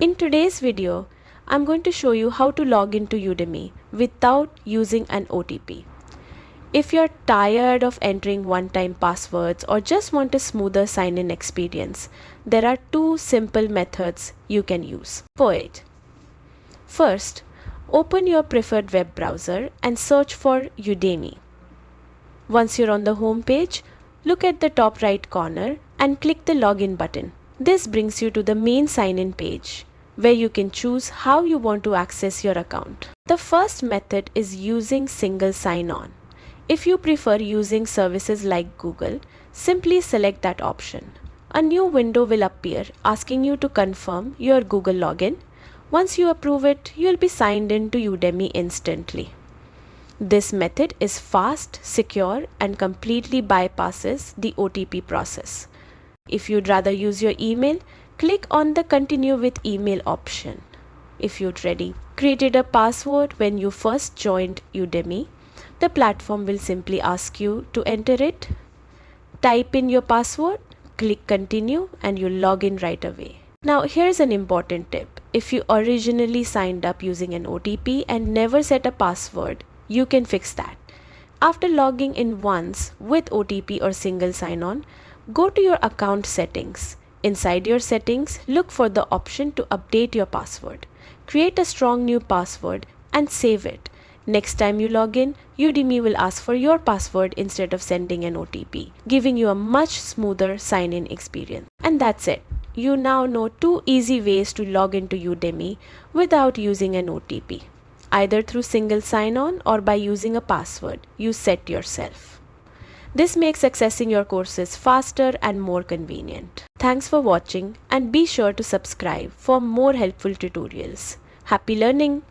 In today's video, I'm going to show you how to log into Udemy without using an OTP. If you're tired of entering one-time passwords or just want a smoother sign-in experience, there are two simple methods you can use for it. First, open your preferred web browser and search for Udemy. Once you're on the home page, look at the top right corner and click the login button. This brings you to the main sign-in page, where you can choose how you want to access your account. The first method is using single sign-on. If you prefer using services like Google, simply select that option. A new window will appear asking you to confirm your Google login. Once you approve it, you'll be signed in to Udemy instantly. This method is fast, secure, and completely bypasses the OTP process. If you'd rather use your email, click on the Continue with Email option. If you'd already created a password when you first joined Udemy, the platform will simply ask you to enter it. Type in your password, click Continue, and you'll log in right away. Now here's an important tip. If you originally signed up using an OTP and never set a password, you can fix that. After logging in once with OTP or single sign-on, go to your account settings. Inside your settings, look for the option to update your password. Create a strong new password and save it. Next time you log in, Udemy will ask for your password instead of sending an OTP, giving you a much smoother sign-in experience. And that's it. You now know two easy ways to log into Udemy without using an OTP, either through single sign-on or by using a password you set yourself. This makes accessing your courses faster and more convenient. Thanks for watching, and be sure to subscribe for more helpful tutorials. Happy learning!